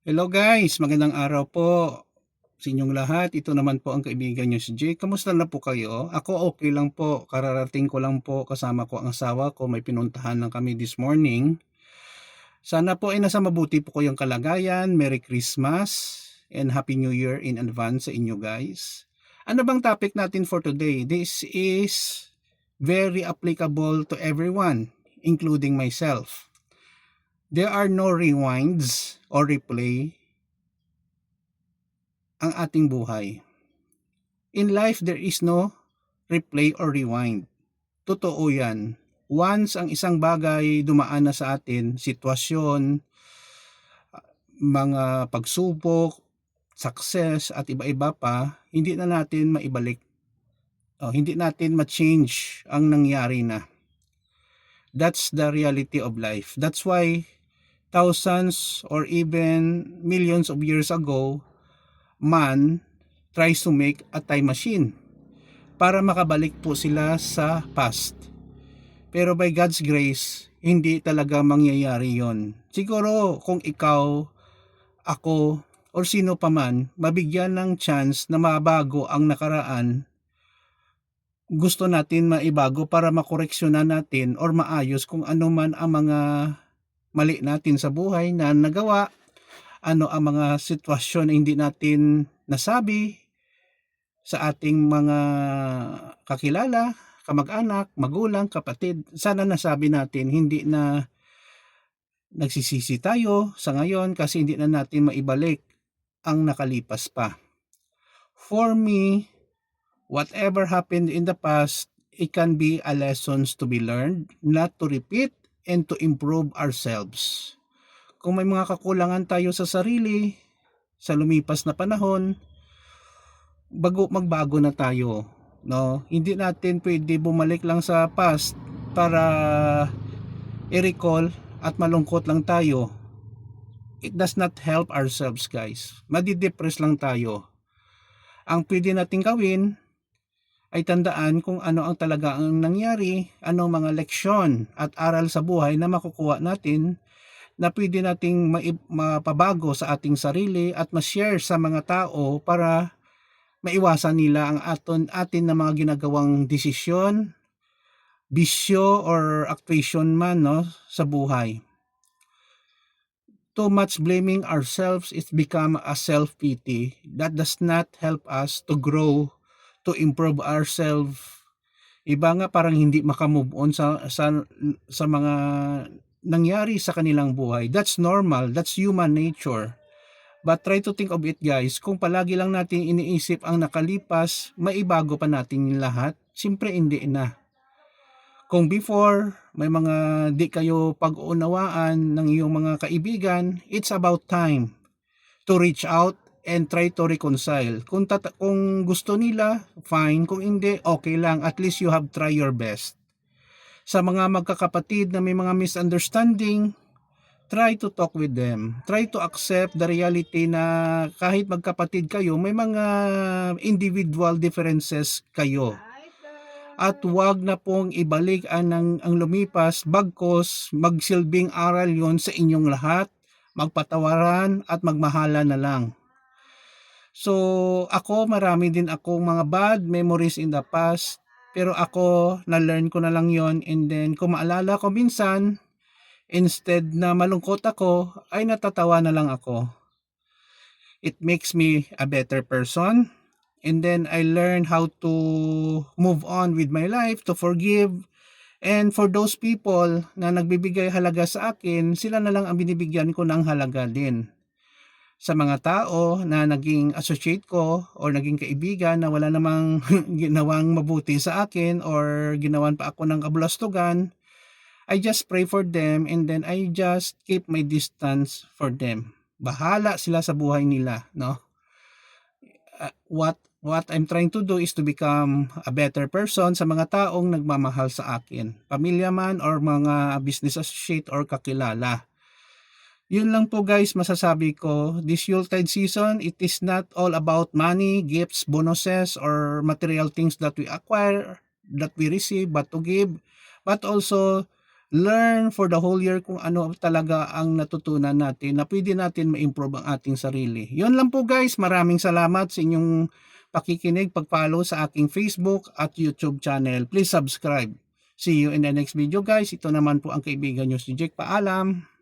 Hello guys, magandang araw po sa inyong lahat. Ito naman po ang kaibigan nyo si Jay. Kamusta na po kayo? Ako okay lang po. Kararating ko lang po kasama ko ang asawa ko. May pinuntahan lang kami this morning. Sana po ay nasa mabuti po kayong kalagayan. Merry Christmas and Happy New Year in advance sa inyo guys. Ano bang topic natin for today? This is very applicable to everyone, including myself. There are no rewinds or replay ang ating buhay. In life, there is no replay or rewind. Totoo yan. Once ang isang bagay dumaan na sa atin, sitwasyon, mga pagsubok, success at iba-iba pa, hindi na natin maibalik. Hindi natin ma-change ang nangyari na. That's the reality of life. That's why thousands or even millions of years ago, man tries to make a time machine para makabalik po sila sa past. Pero by God's grace, hindi talaga mangyayari yon. Siguro kung ikaw, ako, or sino pa man, mabigyan ng chance na mabago ang nakaraan, gusto natin maibago para makoreksyonan natin or maayos kung ano man ang mga mali natin sa buhay na nagawa, ano ang mga sitwasyon na hindi natin nasabi sa ating mga kakilala, kamag-anak, magulang, kapatid. Sana nasabi natin, hindi na nagsisisi tayo sa ngayon kasi hindi na natin maibalik ang nakalipas pa. For me, whatever happened in the past, it can be a lessons to be learned, not to repeat, and to improve ourselves. Kung may mga kakulangan tayo sa sarili, sa lumipas na panahon, magbago na tayo, no? Hindi natin pwede bumalik lang sa past para i-recall at malungkot lang tayo. It does not help ourselves, guys. Madidepress lang tayo. Ang pwede natin gawin ay tandaan kung ano ang talaga ang nangyari, ano mga leksyon at aral sa buhay na makukuha natin na pwede nating mapabago sa ating sarili at ma-share sa mga tao para maiwasan nila ang atin na mga ginagawang desisyon, bisyo or actuation man, no, sa buhay. Too much blaming ourselves is become a self-pity that does not help us to grow, to improve ourselves. Iba nga parang hindi makamove on sa mga nangyari sa kanilang buhay. That's normal, that's human nature. But try to think of it guys, kung palagi lang natin iniisip ang nakalipas, maibago pa natin lahat? Siyempre hindi na. Kung before, may mga di kayo pag-uunawaan ng iyong mga kaibigan, it's about time to reach out and try to reconcile. Kung gusto nila, fine. Kung hindi, okay lang. At least you have tried your best. Sa mga magkakapatid na may mga misunderstanding, try to talk with them. Try to accept the reality na kahit magkapatid kayo, may mga individual differences kayo. At wag na pong ibalik ang lumipas, bagkos magsilbing aral yon sa inyong lahat, magpatawaran at magmahala na lang. So ako, marami din akong mga bad memories in the past, pero ako na-learn ko na lang yon, and then kung maalala ko minsan, instead na malungkot ako, ay natatawa na lang ako. It makes me a better person. And then I learned how to move on with my life, to forgive. And for those people na nagbibigay halaga sa akin, sila na lang ang binibigyan ko ng halaga din. Sa mga tao na naging associate ko or naging kaibigan na wala namang ginawang mabuti sa akin or ginawan pa ako ng kabulastugan, I just pray for them and then I just keep my distance for them. Bahala sila sa buhay nila, no? What I'm trying to do is to become a better person sa mga taong nagmamahal sa akin. Pamilya man or mga business associate or kakilala. Yun lang po guys masasabi ko. This Yuletide season, it is not all about money, gifts, bonuses, or material things that we acquire, that we receive, but to give. But also, learn for the whole year kung ano talaga ang natutunan natin na pwede natin ma-improve ang ating sarili. Yun lang po guys, maraming salamat sa inyong pakikinig, pag-follow sa aking Facebook at YouTube channel. Please subscribe. See you in the next video guys. Ito naman po ang kaibigan nyo si Jake. Paalam!